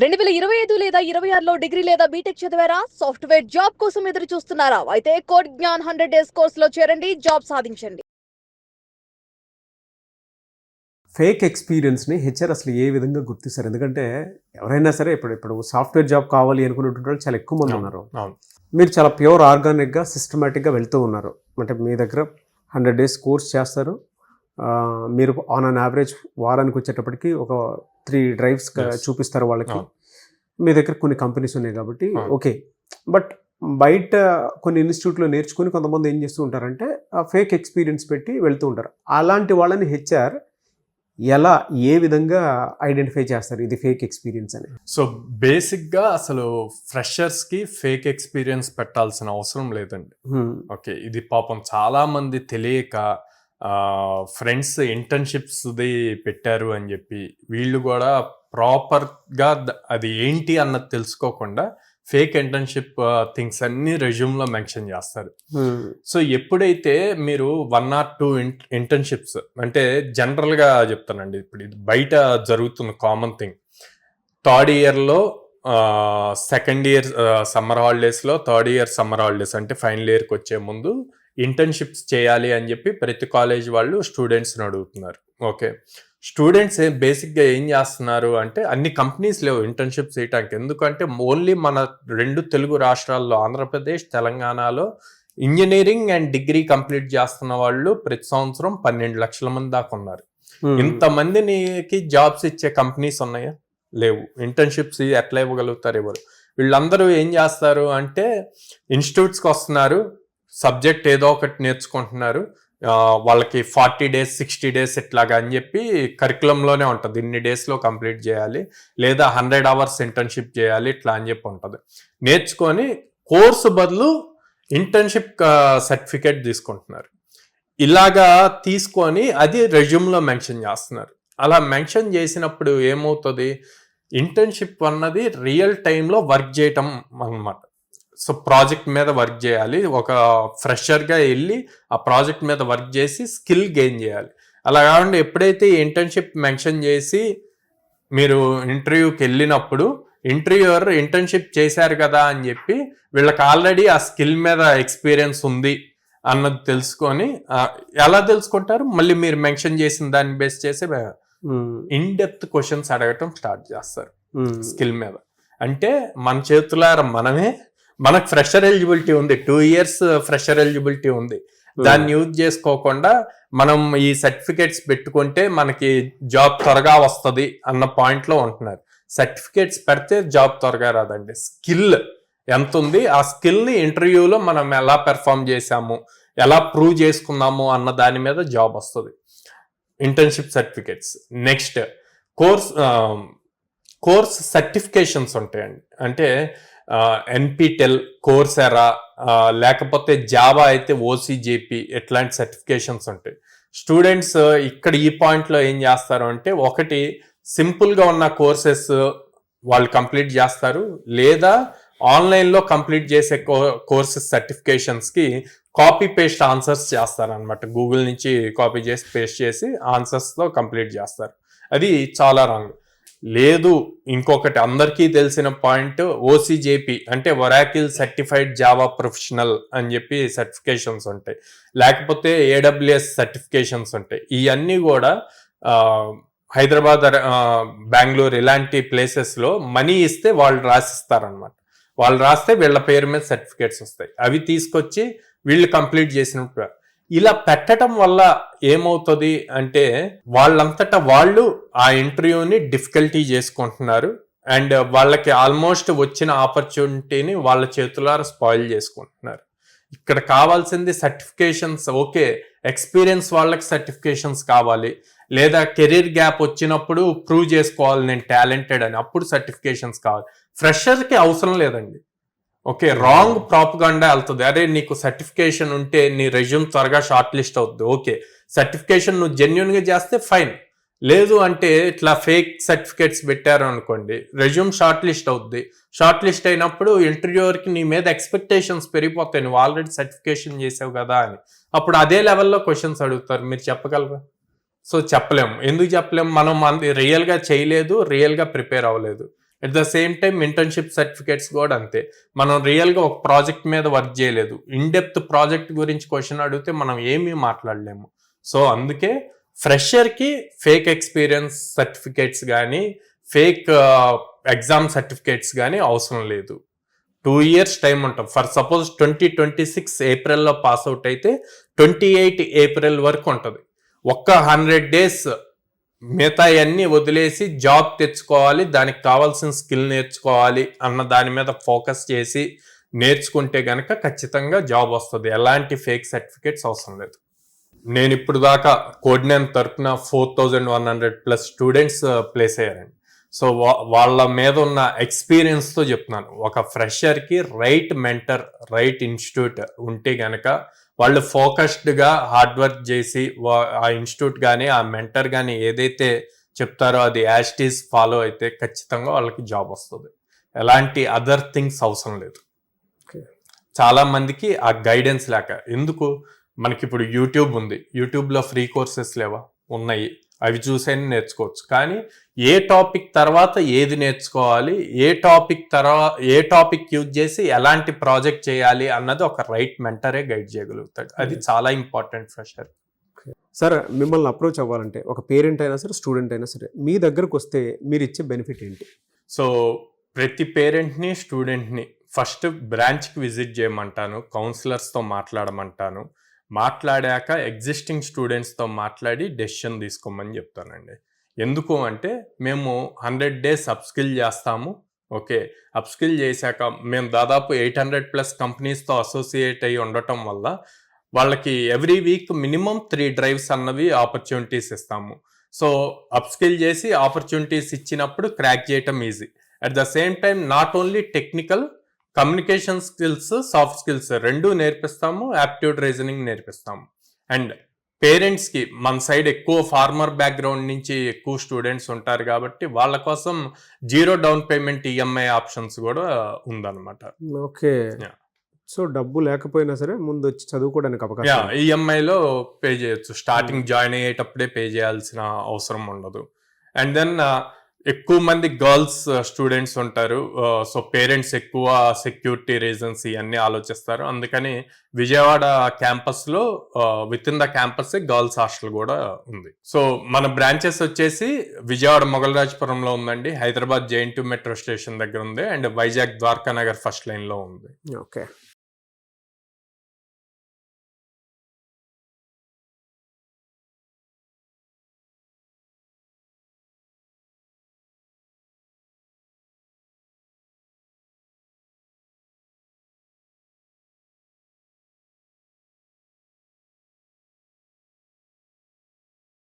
2025 లేదా 26లో డిగ్రీ లేదా బీటెక్ చదివారా? సాఫ్ట్‌వేర్ జాబ్ కోసం ఎదురు చూస్తున్నారా? అయితే కోడ్ జ్ఞాన్ 100 డేస్ కోర్సులో చేరండి, జాబ్ సాధించండి. ఫేక్ ఎక్స్‌పీరియన్స్‌ని హెచ్‌ఆర్ అసలు ఏ విధంగా గుర్తిస్తారు? ఎందుకంటే ఎవరైనా సరే ఇప్పుడు సాఫ్ట్‌వేర్ జాబ్ కావాలి అనుకునేటువంటి వాళ్ళు చాలా ఎక్కువ మంది ఉన్నారు. అవును. మీరు చాలా ప్యూర్ ఆర్గానిక్‌గా, సిస్టమాటిక్‌గా వెళ్తూ ఉన్నారు. అంటే మీ దగ్గర 100 డేస్ కోర్స్ చేస్తారు. మీరు ఆన్ అన్ యావరేజ్ వారానికి వచ్చేటప్పటికి ఒక 3 డ్రైవ్స్ Yes. చూపిస్తారు వాళ్ళకి. అవును. మీ దగ్గర కొన్ని కంపెనీస్ ఉన్నాయి కాబట్టి అవును. ఓకే. బట్ బయట కొన్ని ఇన్‌స్టిట్యూట్‌లో నేర్చుకొని కొంతమంది ఏం చేస్తూ ఉంటారంటే ఆ ఫేక్ ఎక్స్‌పీరియన్స్ పెట్టి వెళ్తూ ఉంటారు. అలాంటి వాళ్ళని హెచ్‌ఆర్ ఎలా, ఏ విధంగా ఐడెంటిఫై చేస్తారు ఇది ఫేక్ ఎక్స్‌పీరియన్స్ అని? సో బేసిక్గా అసలు ఫ్రెషర్స్కి ఫేక్ ఎక్స్పీరియన్స్ పెట్టాల్సిన అవసరం లేదండి. ఓకే, ఇది పాపం చాలా మంది తెలియక ఫ్రెండ్స్ ఇంటర్న్షిప్స్ది పెట్టారు అని చెప్పి వీళ్ళు కూడా ప్రాపర్గా అది ఏంటి అన్నది తెలుసుకోకుండా ఫేక్ ఇంటర్న్షిప్ థింగ్స్ అన్ని రెజ్యూమ్లో మెన్షన్ చేస్తారు. సో ఎప్పుడైతే మీరు 1 or 2 ఇంటర్న్షిప్స్ అంటే జనరల్గా చెప్తానండి, ఇప్పుడు ఇది బయట జరుగుతున్న కామన్ థింగ్. థర్డ్ ఇయర్లో సెకండ్ ఇయర్ సమ్మర్ హాలిడేస్లో, థర్డ్ ఇయర్ సమ్మర్ హాలిడేస్ అంటే ఫైనల్ ఇయర్కి వచ్చే ముందు ఇంటర్న్షిప్స్ చేయాలి అని చెప్పి ప్రతి కాలేజ్ వాళ్ళు స్టూడెంట్స్ని అడుగుతున్నారు. ఓకే, స్టూడెంట్స్ బేసిక్గా ఏం చేస్తున్నారు అంటే అన్ని కంపెనీస్ లేవు ఇంటర్న్షిప్స్ చేయడానికి. ఎందుకంటే ఓన్లీ మన 2 తెలుగు రాష్ట్రాల్లో ఆంధ్రప్రదేశ్, తెలంగాణలో ఇంజనీరింగ్ అండ్ డిగ్రీ కంప్లీట్ చేస్తున్న వాళ్ళు ప్రతి సంవత్సరం 12 లక్షల మంది దాకా ఉన్నారు. ఇంతమందికి జాబ్స్ ఇచ్చే కంపెనీస్ ఉన్నాయా? లేవు. ఇంటర్న్షిప్స్ ఎట్లా ఇవ్వగలుగుతారు? ఎవరు? వీళ్ళందరూ ఏం చేస్తారు అంటే ఇన్స్టిట్యూట్స్కి వస్తున్నారు, సబ్జెక్ట్ ఏదో ఒకటి నేర్చుకుంటున్నారు, వాళ్ళకి 40 days 60 days ఇట్లాగా అని చెప్పి కరికులంలోనే ఉంటుంది, ఇన్ని డేస్లో కంప్లీట్ చేయాలి లేదా 100 hours ఇంటర్న్షిప్ చేయాలి ఇట్లా అని చెప్పి ఉంటుంది. నేర్చుకొని కోర్సు బదులు ఇంటర్న్షిప్ సర్టిఫికేట్ తీసుకుంటున్నారు. ఇలాగా తీసుకొని అది రెజ్యూమ్లో మెన్షన్ చేస్తున్నారు. అలా మెన్షన్ చేసినప్పుడు ఏమవుతుంది, ఇంటర్న్షిప్ అన్నది రియల్ టైంలో వర్క్ చేయటం అన్నమాట. సో ప్రాజెక్ట్ మీద వర్క్ చేయాలి, ఒక ఫ్రెషర్గా వెళ్ళి ఆ ప్రాజెక్ట్ మీద వర్క్ చేసి స్కిల్ గెయిన్ చేయాలి. అలా కాకుండా ఎప్పుడైతే ఇంటర్న్షిప్ మెన్షన్ చేసి మీరు ఇంటర్వ్యూకి వెళ్ళినప్పుడు ఇంటర్వ్యూయర్ ఇంటర్న్షిప్ చేశారు కదా అని చెప్పి వీళ్ళకి ఆల్రెడీ ఆ స్కిల్ మీద ఎక్స్పీరియన్స్ ఉంది అన్నది తెలుసుకొని ఎలా తెలుసుకుంటారు, మళ్ళీ మీరు మెన్షన్ చేసిన దాన్ని బేస్ చేసి ఇన్ డెప్త్ క్వశ్చన్స్ అడగటం స్టార్ట్ చేస్తారు స్కిల్ మీద. అంటే మన చేతులారా మనకు ఫ్రెషర్ ఎలిజిబిలిటీ ఉంది, 2 years ఫ్రెషర్ ఎలిజిబిలిటీ ఉంది, దాన్ని యూజ్ చేసుకోకుండా మనం ఈ సర్టిఫికేట్స్ పెట్టుకుంటే మనకి జాబ్ త్వరగా వస్తుంది అన్న పాయింట్లో ఉంటున్నారు. సర్టిఫికేట్స్ పెడితే జాబ్ త్వరగా రాదండి. స్కిల్ ఎంత ఉంది, ఆ స్కిల్ని ఇంటర్వ్యూలో మనం ఎలా పెర్ఫామ్ చేసాము, ఎలా ప్రూవ్ చేసుకున్నాము అన్న దాని మీద జాబ్ వస్తుంది. Internship certificates. Next course certifications ఉంటాయండి. అంటే ఎన్పిటెల్, కోర్సెరా, లేకపోతే జావా అయితే ఓసిజేపి ఇట్లాంటి సర్టిఫికేషన్స్ ఉంటాయి. స్టూడెంట్స్ ఇక్కడ ఈ పాయింట్లో ఏం చేస్తారు అంటే ఒకటి సింపుల్గా ఉన్న కోర్సెస్ వాళ్ళు కంప్లీట్ చేస్తారు, లేదా ఆన్లైన్లో కంప్లీట్ చేసే కోర్సెస్ సర్టిఫికేషన్స్కి కాపీ పేస్ట్ ఆన్సర్స్ చేస్తారు అనమాట. గూగుల్ నుంచి కాపీ చేసి పేస్ట్ చేసి ఆన్సర్స్తో కంప్లీట్ చేస్తారు. అది చాలా రాంగ్. లేదు, ఇంకొకటి అందరికీ తెలిసిన పాయింట్ ఓసిజేపి అంటే ఒరాకిల్ సర్టిఫైడ్ జావా ప్రొఫెషనల్ అని చెప్పి సర్టిఫికేషన్స్ ఉంటాయి, లేకపోతే ఏడబ్ల్యూఎస్ సర్టిఫికేషన్స్ ఉంటాయి. ఇవన్నీ కూడా హైదరాబాద్, బెంగళూరు ఇలాంటి ప్లేసెస్లో మనీ ఇస్తే వాళ్ళు రాసిస్తారనమాట. వాళ్ళు రాస్తే వీళ్ళ పేరు మీద సర్టిఫికేట్స్ వస్తాయి, అవి తీసుకొచ్చి వీళ్ళు కంప్లీట్ చేసినప్పుడు. ఇలా పెట్టడం వల్ల ఏమవుతుంది అంటే వాళ్ళంతటా వాళ్ళు ఆ ఇంటర్వ్యూని డిఫికల్టీ చేసుకుంటున్నారు అండ్ వాళ్ళకి ఆల్మోస్ట్ వచ్చిన ఆపర్చునిటీని వాళ్ళ చేతులారా స్పాయిల్ చేసుకుంటున్నారు. ఇక్కడ కావాల్సింది సర్టిఫికేషన్స్. ఓకే, ఎక్స్పీరియన్స్ వాళ్ళకి సర్టిఫికేషన్స్ కావాలి, లేదా కెరీర్ గ్యాప్ వచ్చినప్పుడు ప్రూవ్ చేసుకోవాలి నేను టాలెంటెడ్ అని, అప్పుడు సర్టిఫికేషన్స్ కావాలి. ఫ్రెషర్కి అవసరం లేదండి. ఓకే, రాంగ్ ప్రాపగాండా వెళ్తుంది. అరే నీకు సర్టిఫికేషన్ ఉంటే నీ రెజ్యూమ్ త్వరగా షార్ట్ లిస్ట్ అవుతుంది. ఓకే, సర్టిఫికేషన్ నువ్వు జెన్యున్గా చేస్తే ఫైన్, లేదు అంటే ఇట్లా ఫేక్ సర్టిఫికేట్స్ పెట్టారు అనుకోండి, రెజ్యూమ్ షార్ట్ లిస్ట్ అవుద్ది. షార్ట్ లిస్ట్ అయినప్పుడు ఇంటర్వ్యూవర్కి నీ మీద ఎక్స్పెక్టేషన్స్ పెరిగిపోతాయి, నువ్వు ఆల్రెడీ సర్టిఫికేషన్ చేసావు కదా అని. అప్పుడు అదే లెవెల్లో క్వశ్చన్స్ అడుగుతారు. మీరు చెప్పగలరా? సో చెప్పలేము. ఎందుకు చెప్పలేము? మనం రియల్గా చేయలేదు, రియల్గా ప్రిపేర్ అవ్వలేదు. At the same time internship certificates కూడా అంతే. మనం రియల్గా ఒక ప్రాజెక్ట్ మీద వర్క్ చేయలేదు, ఇన్ డెప్త్ ప్రాజెక్ట్ గురించి క్వశ్చన్ అడిగితే మనం ఏమీ మాట్లాడలేము. సో అందుకే ఫ్రెషర్కి ఫేక్ ఎక్స్పీరియన్స్ సర్టిఫికేట్స్ కానీ ఫేక్ ఎగ్జామ్ సర్టిఫికేట్స్ కానీ అవసరం లేదు. 2 years టైం ఉంటుంది. ఫర్ సపోజ్ 2026 ఏప్రిల్లో పాస్ అవుట్ అయితే 28 ఏప్రిల్ వరకు ఉంటుంది. ఒక్క 100 days మిగతా అన్ని వదిలేసి జాబ్ తెచ్చుకోవాలి, దానికి కావాల్సిన స్కిల్ నేర్చుకోవాలి అన్న దాని మీద ఫోకస్ చేసి నేర్చుకుంటే గనక ఖచ్చితంగా జాబ్ వస్తుంది. ఎలాంటి ఫేక్ సర్టిఫికేట్స్ అవసరం లేదు. నేను ఇప్పుడు దాకా కోడ్న్యాన్ తరపున 4100+ స్టూడెంట్స్ ప్లేస్ అయ్యారండి. సో వాళ్ళ మీద ఉన్న ఎక్స్పీరియన్స్తో చెప్తున్నాను. ఒక ఫ్రెషర్కి రైట్ మెంటర్, రైట్ ఇన్స్టిట్యూట్ ఉంటే గనక వాళ్ళు ఫోకస్డ్గా హార్డ్ వర్క్ చేసి ఆ ఇన్స్టిట్యూట్ కానీ ఆ మెంటర్ కానీ ఏదైతే చెప్తారో అది యాస్టీస్ ఫాలో అయితే ఖచ్చితంగా వాళ్ళకి జాబ్ వస్తుంది. ఎలాంటి అదర్ థింగ్స్ అవసరం లేదు. చాలా మందికి ఆ గైడెన్స్ లేక, ఎందుకు మనకి ఇప్పుడు యూట్యూబ్ ఉంది, యూట్యూబ్లో ఫ్రీ కోర్సెస్ లేవా? ఉన్నాయి, అవి చూసైనా నేర్చుకోవచ్చు. కానీ ఏ టాపిక్ తర్వాత ఏది నేర్చుకోవాలి, ఏ టాపిక్ యూజ్ చేసి ఎలాంటి ప్రాజెక్ట్ చేయాలి అన్నది ఒక రైట్ మెంటరే గైడ్ చేయగలుగుతాడు. అది చాలా ఇంపార్టెంట్ ఫ్రెషర్. సార్, మిమ్మల్ని అప్రోచ్ అవ్వాలంటే ఒక పేరెంట్ అయినా సరే, స్టూడెంట్ అయినా సరే, మీ దగ్గరకు వస్తే మీరు ఇచ్చే బెనిఫిట్ ఏంటి? సో ప్రతి పేరెంట్ని, స్టూడెంట్ని ఫస్ట్ బ్రాంచ్కి విజిట్ చేయమంటాను, కౌన్సిలర్స్తో మాట్లాడమంటాను. మాట్లాడాక ఎగ్జిస్టింగ్ స్టూడెంట్స్తో మాట్లాడి డెసిషన్ తీసుకోమని చెప్తానండి. ఎందుకు అంటే మేము 100 days అప్స్కిల్ చేస్తాము. ఓకే, అప్స్కిల్ చేశాక మేము దాదాపు 800+ కంపెనీస్తో అసోసియేట్ అయ్యి ఉండటం వల్ల వాళ్ళకి ఎవ్రీ వీక్ మినిమం 3 drives అన్నవి ఆపర్చునిటీస్ ఇస్తాము. సో అప్స్కిల్ చేసి ఆపర్చునిటీస్ ఇచ్చినప్పుడు క్రాక్ చేయటం easy. At the same time not only technical, communication skills, soft skills రెండూ నేర్పిస్తాము, యాప్టిట్యూడ్ రీజనింగ్ నేర్పిస్తాము. అండ్ పేరెంట్స్కి మన సైడ్ ఎక్కువ ఫార్మర్ బ్యాక్గ్రౌండ్ నుంచి ఎక్కువ స్టూడెంట్స్ ఉంటారు కాబట్టి వాళ్ళ కోసం 0 down payment EMI ఆప్షన్స్ కూడా ఉందన్నమాట. ఓకే, సో డబ్బు లేకపోయినా సరే ముందు వచ్చి చదువుకోవడానికి అవకాశం. ఈఎంఐలో పే చేయొచ్చు. స్టార్టింగ్ జాయిన్ అయ్యేటప్పుడే పే చేయాల్సిన అవసరం ఉండదు. అండ్ దెన్ ఎక్కువ మంది గర్ల్స్ స్టూడెంట్స్ ఉంటారు. సో పేరెంట్స్ ఎక్కువ సెక్యూరిటీ రీజన్స్ ఇవన్నీ ఆలోచిస్తారు. అందుకని విజయవాడ క్యాంపస్లో with in the campus girls hostel కూడా ఉంది. సో మన బ్రాంచెస్ వచ్చేసి విజయవాడ మొగల్రాజపురంలో ఉందండి, హైదరాబాద్ JNT మెట్రో స్టేషన్ దగ్గర ఉంది, అండ్ వైజాగ్ ద్వారకా నగర్ ఫస్ట్ లైన్లో ఉంది. ఓకే.